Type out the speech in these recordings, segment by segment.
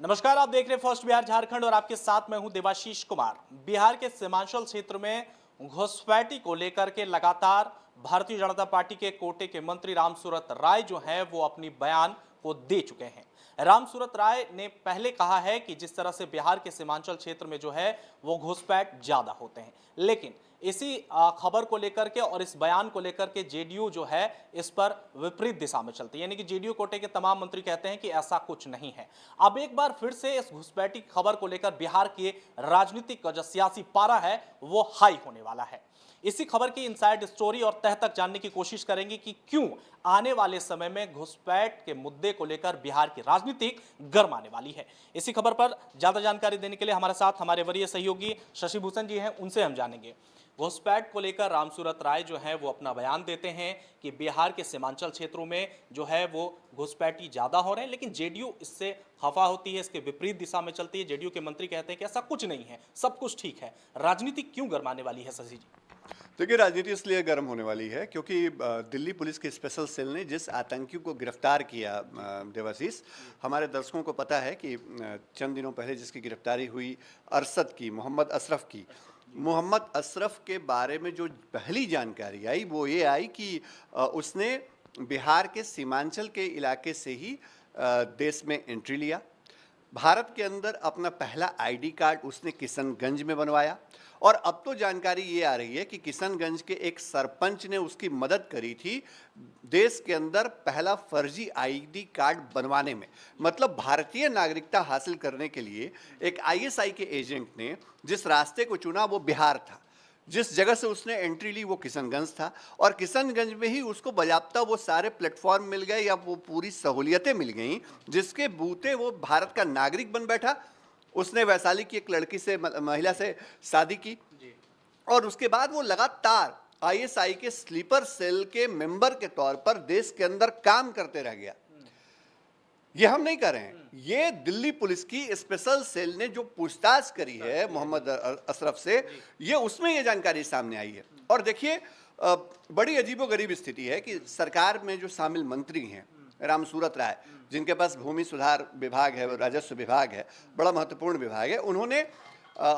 नमस्कार, आप देख रहे हैं फर्स्ट बिहार झारखंड और आपके साथ मैं हूं देवाशीष कुमार। बिहार के सीमांचल क्षेत्र में घुसपैठी को लेकर के लगातार भारतीय जनता पार्टी के कोटे के मंत्री रामसूरत राय जो हैं वो अपनी बयान को दे चुके हैं। रामसूरत राय ने पहले कहा है कि जिस तरह से बिहार के सीमांचल क्षेत्र में जो है वो घुसपैठ ज्यादा होते हैं, लेकिन इसी खबर को लेकर के और इस बयान को लेकर के जेडीयू जो है इस पर विपरीत दिशा में चलती है, यानी कि जेडीयू कोटे के तमाम मंत्री कहते हैं कि ऐसा कुछ नहीं है। अब एक बार फिर से इस घुसपैठी खबर को लेकर बिहार के राजनीतिक जो सियासी पारा है वो हाई होने वाला है। इसी खबर की इनसाइड स्टोरी और तह तक जानने की कोशिश करेंगे कि क्यों आने वाले समय में घुसपैठ के मुद्दे को लेकर बिहार की राजनीति गर्म आने वाली है। इसी खबर पर ज्यादा जानकारी देने के लिए हमारे साथ हमारे वरीय सहयोगी शशि भूषण जी हैं, उनसे हम जानेंगे। घुसपैठ को लेकर रामसूरत राय जो है वो अपना बयान देते हैं कि बिहार के सीमांचल क्षेत्रों में जो है वो घुसपैठी ज्यादा हो रहे हैं, लेकिन जेडीयू इससे खफा होती है, इसके विपरीत दिशा में चलती है। जेडीयू के मंत्री कहते हैं कि ऐसा कुछ नहीं है, सब कुछ ठीक है। राजनीति क्यों गरमाने वाली है शशि जी? देखिए, राजनीति इसलिए गर्म होने वाली है क्योंकि दिल्ली पुलिस के स्पेशल सेल ने जिस आतंकी को गिरफ्तार किया, देवाशीष, हमारे दर्शकों को पता है कि चंद दिनों पहले जिसकी गिरफ्तारी हुई अरशद की, मोहम्मद अशरफ की। मोहम्मद अशरफ के बारे में जो पहली जानकारी आई वो ये आई कि उसने बिहार के सीमांचल के इलाके से ही देश में एंट्री लिया। भारत के अंदर अपना पहला आईडी कार्ड उसने किशनगंज में बनवाया और अब तो जानकारी ये आ रही है कि किशनगंज के एक सरपंच ने उसकी मदद करी थी देश के अंदर पहला फर्जी आईडी कार्ड बनवाने में। मतलब भारतीय नागरिकता हासिल करने के लिए एक आईएसआई के एजेंट ने जिस रास्ते को चुना वो बिहार था, जिस जगह से उसने एंट्री ली वो किशनगंज था और किशनगंज में ही उसको बाज़ाब्ता वो सारे प्लेटफॉर्म मिल गए या वो पूरी सहूलियतें मिल गईं जिसके बूते वो भारत का नागरिक बन बैठा। उसने वैशाली की एक लड़की से, महिला से शादी की और उसके बाद वो लगातार आईएसआई के स्लीपर सेल के मेंबर के तौर पर देश के अंदर काम करते रह गया। ये हम नहीं कर रहे हैं, ये दिल्ली पुलिस की स्पेशल सेल ने जो पूछताछ करी है मोहम्मद अशरफ से, ये उसमें ये जानकारी सामने आई है। और देखिए, बड़ी अजीबोगरीब स्थिति है कि सरकार में जो शामिल मंत्री हैं, रामसूरत राय, जिनके पास भूमि सुधार विभाग है, राजस्व विभाग है, बड़ा महत्वपूर्ण विभाग है, उन्होंने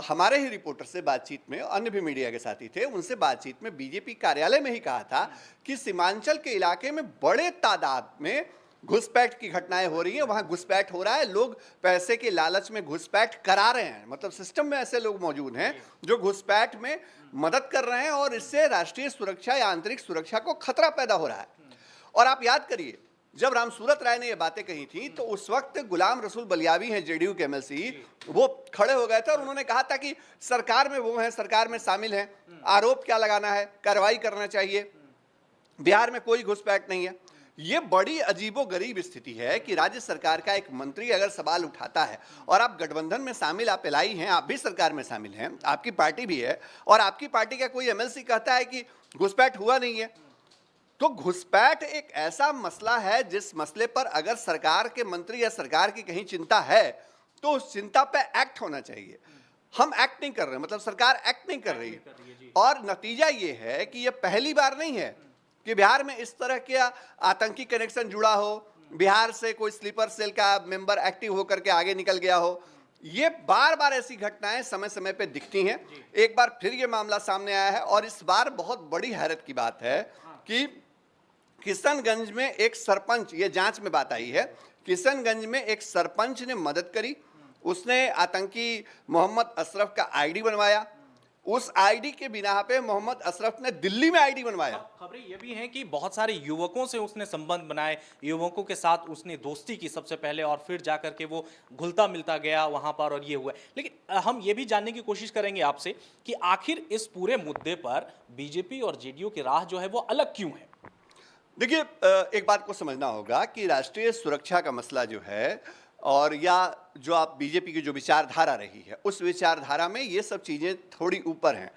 हमारे ही रिपोर्टर से बातचीत में, अन्य भी मीडिया के साथी थे, उनसे बातचीत में बीजेपी कार्यालय में ही कहा था कि सीमांचल के इलाके में बड़े तादाद में घुसपैठ की घटनाएं हो रही हैं, वहां घुसपैठ हो रहा है, लोग पैसे के लालच में घुसपैठ करा रहे हैं। मतलब सिस्टम में ऐसे लोग मौजूद हैं जो घुसपैठ में मदद कर रहे हैं और इससे राष्ट्रीय सुरक्षा या आंतरिक सुरक्षा को खतरा पैदा हो रहा है। और आप याद करिए, जब रामसूरत राय ने ये बातें कही थी तो उस वक्त गुलाम रसूल बलियावी हैं, जेडीयू के एमएलसी, वो खड़े हो गए थे और उन्होंने कहा था कि सरकार में वो हैं, सरकार में शामिल हैं, आरोप क्या लगाना है, कार्रवाई करना चाहिए, बिहार में कोई घुसपैठ नहीं है। ये बड़ी अजीबोगरीब स्थिति है कि राज्य सरकार का एक मंत्री अगर सवाल उठाता है और आप गठबंधन में शामिल, आप एलआई हैं, आप भी सरकार में शामिल हैं, आपकी पार्टी भी है, और आपकी पार्टी का कोई एमएलसी कहता है कि घुसपैठ हुआ नहीं है, तो घुसपैठ एक ऐसा मसला है जिस मसले पर अगर सरकार के मंत्री या सरकार की कहीं चिंता है तो उस चिंता पे एक्ट होना चाहिए। हम एक्ट नहीं कर रहे, मतलब सरकार एक्ट नहीं कर रही है। और नतीजा ये है कि ये पहली बार नहीं है कि बिहार में इस तरह के आतंकी कनेक्शन जुड़ा हो, बिहार से कोई स्लीपर सेल का मेंबर एक्टिव होकर के आगे निकल गया हो। ये बार बार ऐसी घटनाएं समय समय पे दिखती हैं। एक बार फिर ये मामला सामने आया है और इस बार बहुत बड़ी हैरत की बात है कि किशनगंज में एक सरपंच, ये जांच में बात आई है, किशनगंज में एक सरपंच ने मदद करी, उसने आतंकी मोहम्मद अशरफ का आईडी बनवाया। उस आईडी के बिना पे मोहम्मद अशरफ ने दिल्ली में आईडी बनवाया। खबरें ये भी हैं कि बहुत सारे युवकों से उसने संबंध बनाए, युवकों के साथ उसने दोस्ती की सबसे पहले और फिर जाकर के वो घुलता मिलता गया वहां पर और ये हुआ। लेकिन हम ये भी जानने की कोशिश करेंगे आपसे कि आखिर इस पूरे मुद्दे पर बीजेपी और जेडीयू की राह जो है वो अलग क्यों है? देखिए, एक बात को समझना होगा कि राष्ट्रीय सुरक्षा का मसला जो है, और या जो आप बीजेपी की जो विचारधारा रही है, उस विचारधारा में ये सब चीज़ें थोड़ी ऊपर हैं।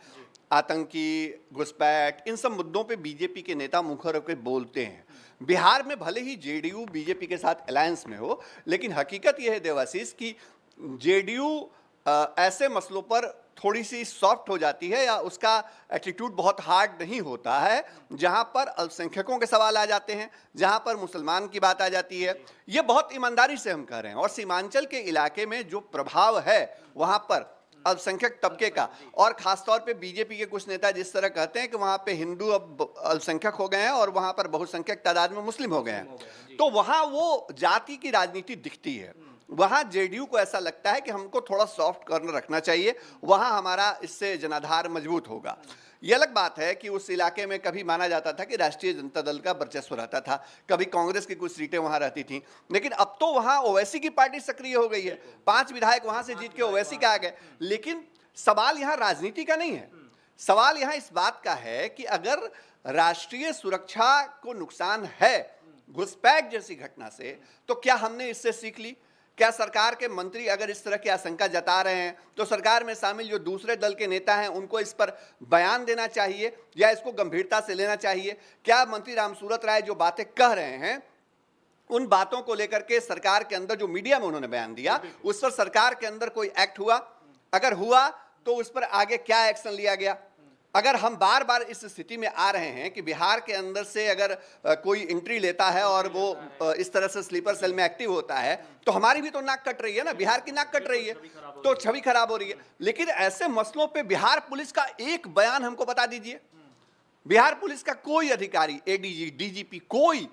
आतंकी, घुसपैठ, इन सब मुद्दों पे बीजेपी के नेता मुखर होकर बोलते हैं। बिहार में भले ही जेडीयू बीजेपी के साथ अलायंस में हो, लेकिन हकीकत यह है देवाशीष कि जेडीयू ऐसे मसलों पर थोड़ी सी सॉफ्ट हो जाती है या उसका एटीट्यूड बहुत हार्ड नहीं होता है, जहां पर अल्पसंख्यकों के सवाल आ जाते हैं, जहां पर मुसलमान की बात आ जाती है। ये बहुत ईमानदारी से हम कह रहे हैं। और सीमांचल के इलाके में जो प्रभाव है वहां पर अल्पसंख्यक तबके का, और खासतौर पे बीजेपी के कुछ नेता जिस तरह कहते हैं कि वहां पे हिंदू अब अल्पसंख्यक हो गए हैं और वहां पर बहुसंख्यक तादाद में मुस्लिम हो गए हैं, तो वहां वो जाति की राजनीति दिखती है। वहां जेडीयू को ऐसा लगता है कि हमको थोड़ा सॉफ्ट कॉर्नर रखना चाहिए, वहां हमारा इससे जनाधार मजबूत होगा। ये अलग बात है कि उस इलाके में कभी माना जाता था कि राष्ट्रीय जनता दल का वर्चस्व रहता था, कभी कांग्रेस की कुछ सीटें वहां रहती थी, लेकिन अब तो वहां ओवैसी की पार्टी सक्रिय हो गई है। 5 विधायक वहां से जीत के ओवैसी का आ गए। लेकिन सवाल यहां राजनीति का नहीं है, सवाल यहां इस बात का है कि अगर राष्ट्रीय सुरक्षा को नुकसान है घुसपैठ जैसी घटना से, तो क्या हमने इससे सीख ली? क्या सरकार के मंत्री अगर इस तरह की आशंका जता रहे हैं तो सरकार में शामिल जो दूसरे दल के नेता हैं उनको इस पर बयान देना चाहिए या इसको गंभीरता से लेना चाहिए? क्या मंत्री रामसूरत राय जो बातें कह रहे हैं उन बातों को लेकर के सरकार के अंदर जो मीडिया में उन्होंने बयान दिया उस पर सरकार के अंदर कोई एक्ट हुआ? अगर हुआ तो उस पर आगे क्या एक्शन लिया गया? अगर हम बार बार इस स्थिति में आ रहे हैं कि बिहार के अंदर से अगर कोई एंट्री लेता है और वो इस तरह से स्लीपर सेल में एक्टिव होता है, तो हमारी भी तो नाक कट रही है ना, बिहार की नाक कट रही है, तो छवि खराब हो रही है। लेकिन ऐसे मसलों पे बिहार पुलिस का एक बयान हमको बता दीजिए। बिहार पुलिस का कोई अधिकारी, एडीजी, डीजीपी, कोई,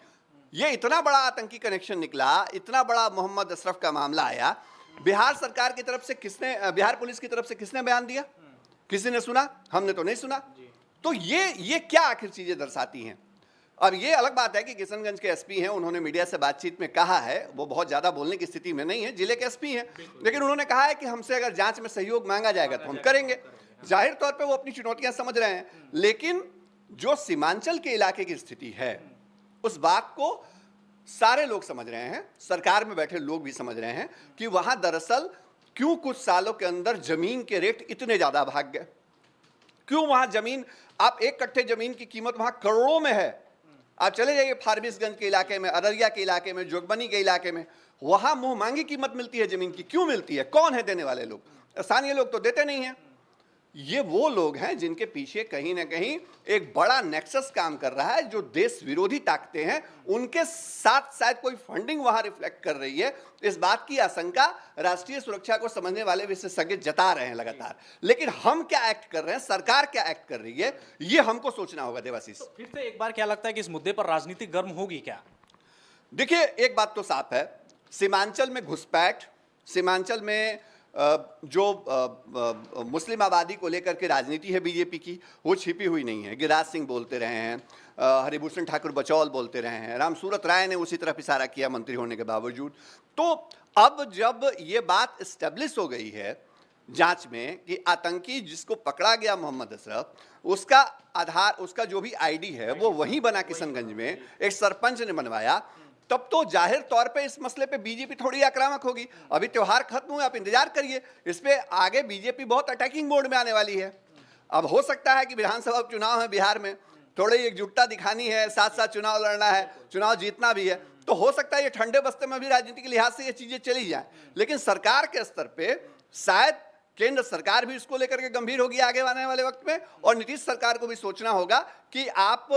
ये इतना बड़ा आतंकी कनेक्शन निकला, इतना बड़ा मोहम्मद अशरफ का मामला आया, बिहार सरकार की तरफ से किसने, बिहार पुलिस की तरफ से किसने बयान दिया? किसी ने सुना? हमने तो नहीं सुना। तो ये क्या आखिर चीजें दर्शाती हैं? अब ये अलग बात है कि किशनगंज के एसपी हैं, उन्होंने मीडिया से बातचीत में कहा है, वो बहुत ज्यादा बोलने की स्थिति में नहीं है, जिले के एसपी हैं, लेकिन उन्होंने कहा है कि हमसे अगर जांच में सहयोग मांगा जाएगा तो हम करेंगे। जाहिर तौर पे वो अपनी चुनौतियां समझ रहे हैं, लेकिन जो सीमांचल के इलाके की स्थिति है उस बात को सारे लोग समझ रहे हैं, सरकार में बैठे लोग भी समझ रहे हैं कि वहां दरअसल क्यों कुछ सालों के अंदर जमीन के रेट इतने ज्यादा भाग गए, क्यों वहां जमीन, आप 1 कट्ठे जमीन की कीमत वहां करोड़ों में है। आप चले जाइए फारबिसगंज के इलाके में, अररिया के इलाके में, जोगबनी के इलाके में, वहां मुंह मांगी कीमत मिलती है जमीन की। क्यों मिलती है? कौन है देने वाले लोग? स्थानीय लोग तो देते नहीं हैं। ये वो लोग हैं जिनके पीछे कहीं ना कहीं एक बड़ा नेक्सस काम कर रहा है, जो देश विरोधी ताकतें हैं, उनके साथ शायद कोई फंडिंग वहां रिफ्लेक्ट कर रही है। इस बात की आशंका राष्ट्रीय सुरक्षा को समझने वाले विशेषज्ञ जता रहे हैं लगातार। लेकिन हम क्या एक्ट कर रहे हैं, सरकार क्या एक्ट कर रही है, ये हमको सोचना होगा। देवाशीष, तो फिर से एक बार क्या लगता है कि इस मुद्दे पर राजनीति गर्म होगी क्या? देखिए, एक बात तो साफ है, सीमांचल में घुसपैठ, सीमांचल में जो मुस्लिम आबादी को लेकर के राजनीति है बीजेपी की, वो छिपी हुई नहीं है। गिरिराज सिंह बोलते रहे हैं, हरिभूषण ठाकुर बचौल बोलते रहे हैं, रामसूरत राय ने उसी तरफ इशारा किया मंत्री होने के बावजूद। तो अब जब ये बात एस्टेब्लिश हो गई है जांच में कि आतंकी जिसको पकड़ा गया मोहम्मद अशरफ, उसका आधार, उसका जो भी आईडी है वो वहीं बना किशनगंज में, एक सरपंच ने बनवाया, तब तो जाहिर तौर पे इस मसले पे बीजेपी थोड़ी आक्रामक होगी। अभी त्योहार खत्म हुए, आप इंतजार करिए, इस पे आगे बीजेपी बहुत अटैकिंग मोड में आने वाली है। अब हो सकता है कि विधानसभा चुनाव है बिहार में, थोड़ी एकजुटता दिखानी है, साथ साथ चुनाव लड़ना है, चुनाव जीतना भी है, तो हो सकता है ये ठंडे बस्ते में भी राजनीति के लिहाज से ये चीजें चली जाए। लेकिन सरकार के स्तर पे शायद केंद्र सरकार भी इसको लेकर के गंभीर होगी आगे आने वाले वक्त में, और नीतीश सरकार को भी सोचना होगा कि आप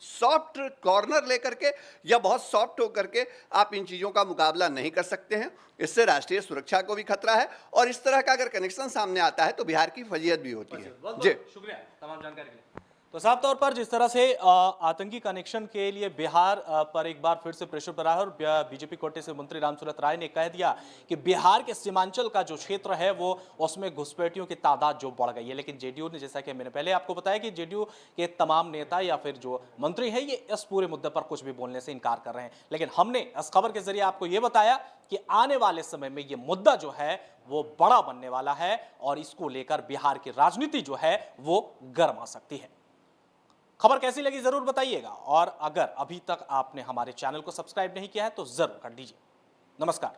सॉफ्ट कॉर्नर लेकर के या बहुत सॉफ्ट होकर के आप इन चीजों का मुकाबला नहीं कर सकते हैं। इससे राष्ट्रीय सुरक्षा को भी खतरा है, और इस तरह का अगर कनेक्शन सामने आता है तो बिहार की फजीयत भी होती है। जी, शुक्रिया तमाम जानकारी के लिए। तो साफ तौर पर जिस तरह से आतंकी कनेक्शन के लिए बिहार पर एक बार फिर से प्रेशर पड़ा है, और बीजेपी कोटे से मंत्री रामसूरत राय ने कह दिया कि बिहार के सीमांचल का जो क्षेत्र है वो उसमें घुसपैठियों की तादाद जो बढ़ गई है। लेकिन जेडीयू ने, जैसा कि मैंने पहले आपको बताया कि जेडीयू के तमाम नेता या फिर जो मंत्री हैं ये इस पूरे मुद्दे पर कुछ भी बोलने से इनकार कर रहे हैं। लेकिन हमने इस खबर के जरिए आपको ये बताया कि आने वाले समय में ये मुद्दा जो है वो बड़ा बनने वाला है, और इसको लेकर बिहार की राजनीति जो है वो गर्म आ सकती है। खबर कैसी लगी जरूर बताइएगा, और अगर अभी तक आपने हमारे चैनल को सब्सक्राइब नहीं किया है तो जरूर कर दीजिए। नमस्कार।